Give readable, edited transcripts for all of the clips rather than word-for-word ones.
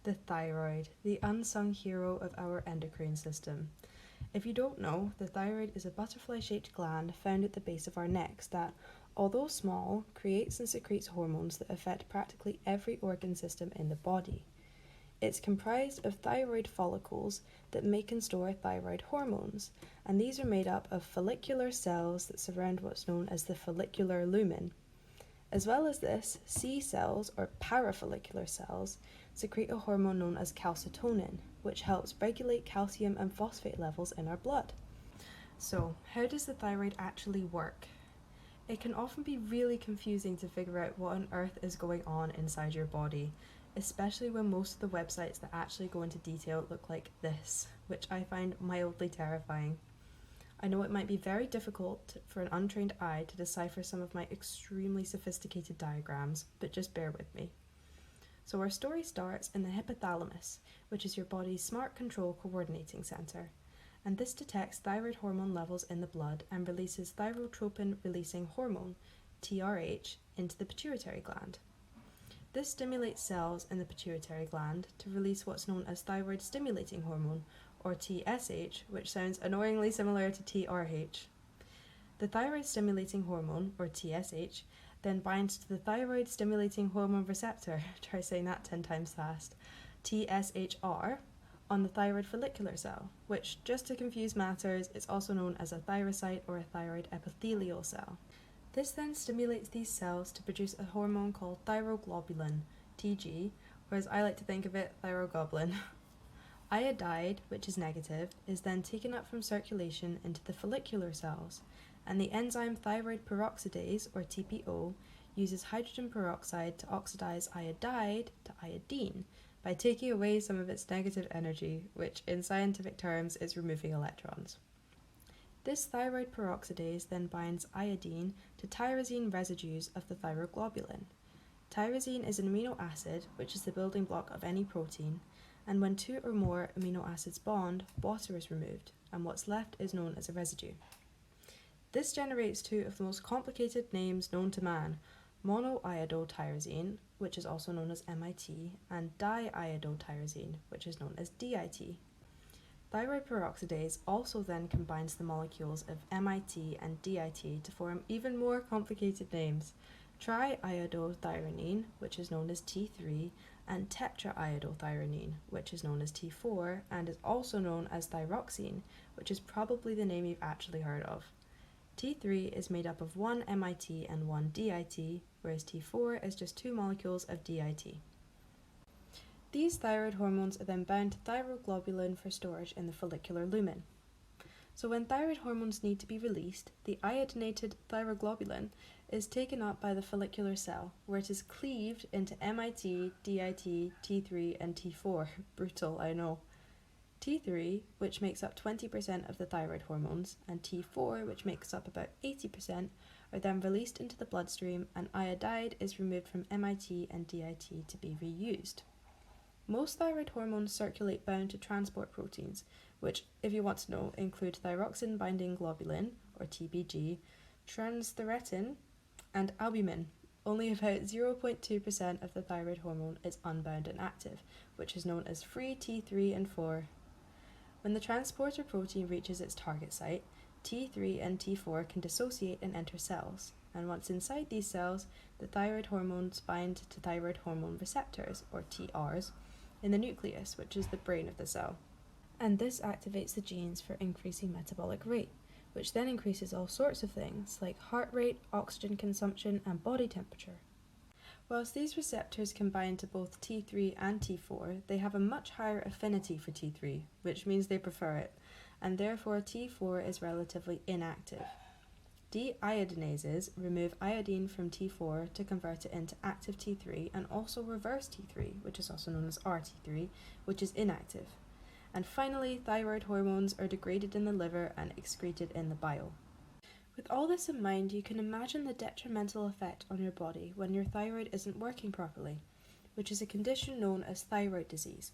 The thyroid, the unsung hero of our endocrine system. If you don't know, the thyroid is a butterfly-shaped gland found at the base of our necks that, although small, creates and secretes hormones that affect practically every organ system in the body. It's comprised of thyroid follicles that make and store thyroid hormones, and these are made up of follicular cells that surround what's known as the follicular lumen. As well as this, C cells, or parafollicular cells, secrete a hormone known as calcitonin, which helps regulate calcium and phosphate levels in our blood. So, how does the thyroid actually work? It can often be really confusing to figure out what on earth is going on inside your body, especially when most of the websites that actually go into detail look like this, which I find mildly terrifying. I know it might be very difficult for an untrained eye to decipher some of my extremely sophisticated diagrams, but just bear with me. So our story starts in the hypothalamus, which is your body's smart control coordinating centre, and this detects thyroid hormone levels in the blood and releases thyrotropin-releasing hormone, TRH, into the pituitary gland. This stimulates cells in the pituitary gland to release what's known as thyroid stimulating hormone, or TSH, which sounds annoyingly similar to TRH. The thyroid stimulating hormone, or TSH, then binds to the thyroid stimulating hormone receptor, try saying that 10 times fast, TSHR, on the thyroid follicular cell, which, just to confuse matters, is also known as a thyrocyte or a thyroid epithelial cell. This then stimulates these cells to produce a hormone called thyroglobulin, TG, or as I like to think of it, thyrogoblin. Iodide, which is negative, is then taken up from circulation into the follicular cells, and the enzyme thyroid peroxidase, or TPO, uses hydrogen peroxide to oxidize iodide to iodine by taking away some of its negative energy, which in scientific terms is removing electrons. This thyroid peroxidase then binds iodine to tyrosine residues of the thyroglobulin. Tyrosine is an amino acid, which is the building block of any protein, and when two or more amino acids bond, water is removed, and what's left is known as a residue. This generates two of the most complicated names known to man, monoiodotyrosine, which is also known as MIT, and diiodotyrosine, which is known as DIT. Thyroid peroxidase also then combines the molecules of MIT and DIT to form even more complicated names, triiodothyronine, which is known as T3, and tetraiodothyronine, which is known as T4, and is also known as thyroxine, which is probably the name you've actually heard of. T3 is made up of one MIT and one DIT, whereas T4 is just two molecules of DIT. These thyroid hormones are then bound to thyroglobulin for storage in the follicular lumen. So when thyroid hormones need to be released, the iodinated thyroglobulin is taken up by the follicular cell, where it is cleaved into MIT, DIT, T3, and T4. Brutal, I know. T3, which makes up 20% of the thyroid hormones, and T4, which makes up about 80%, are then released into the bloodstream, and iodide is removed from MIT and DIT to be reused. Most thyroid hormones circulate bound to transport proteins, which, if you want to know, include thyroxine-binding globulin, or TBG, transthyretin, and albumin. Only about 0.2% of the thyroid hormone is unbound and active, which is known as free T3 and 4. When the transporter protein reaches its target site, T3 and T4 can dissociate and enter cells, and once inside these cells, the thyroid hormones bind to thyroid hormone receptors, or TRs, in the nucleus, which is the brain of the cell. And this activates the genes for increasing metabolic rate, which then increases all sorts of things like heart rate, oxygen consumption, and body temperature. Whilst these receptors can bind to both T3 and T4, they have a much higher affinity for T3, which means they prefer it, and therefore T4 is relatively inactive. Deiodinases remove iodine from T4 to convert it into active T3 and also reverse T3, which is also known as RT3, which is inactive. And finally, thyroid hormones are degraded in the liver and excreted in the bile. With all this in mind, you can imagine the detrimental effect on your body when your thyroid isn't working properly, which is a condition known as thyroid disease.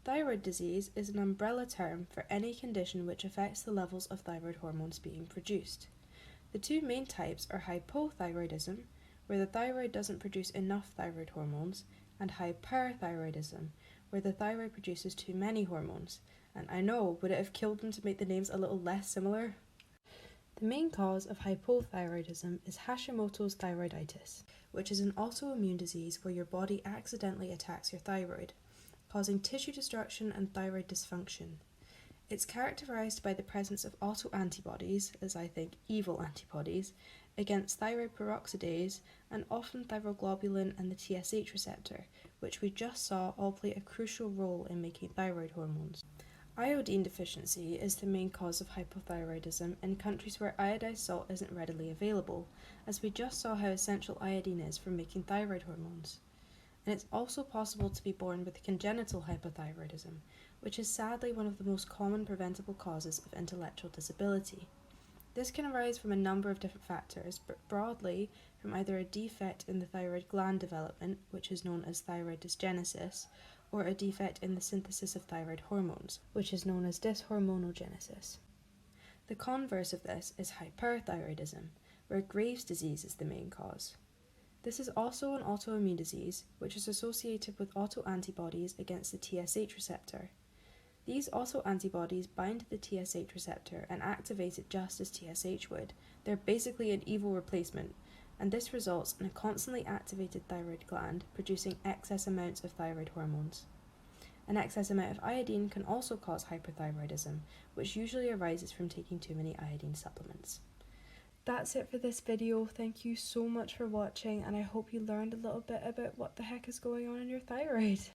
Thyroid disease is an umbrella term for any condition which affects the levels of thyroid hormones being produced. The two main types are hypothyroidism, where the thyroid doesn't produce enough thyroid hormones, and hyperthyroidism, where the thyroid produces too many hormones. And I know, would it have killed them to make the names a little less similar? The main cause of hypothyroidism is Hashimoto's thyroiditis, which is an autoimmune disease where your body accidentally attacks your thyroid, causing tissue destruction and thyroid dysfunction. It's characterized by the presence of autoantibodies, as I think evil antibodies, against thyroid peroxidase and often thyroglobulin and the TSH receptor, which we just saw all play a crucial role in making thyroid hormones. Iodine deficiency is the main cause of hypothyroidism in countries where iodized salt isn't readily available, as we just saw how essential iodine is for making thyroid hormones. And it's also possible to be born with congenital hypothyroidism, which is sadly one of the most common preventable causes of intellectual disability. This can arise from a number of different factors, but broadly from either a defect in the thyroid gland development, which is known as thyroid dysgenesis, or a defect in the synthesis of thyroid hormones, which is known as dyshormonogenesis. The converse of this is hyperthyroidism, where Graves' disease is the main cause. This is also an autoimmune disease, which is associated with autoantibodies against the TSH receptor. These autoantibodies bind to the TSH receptor and activate it just as TSH would. They're basically an evil replacement, and this results in a constantly activated thyroid gland producing excess amounts of thyroid hormones. An excess amount of iodine can also cause hyperthyroidism, which usually arises from taking too many iodine supplements. That's it for this video. Thank you so much for watching, and I hope you learned a little bit about what the heck is going on in your thyroid.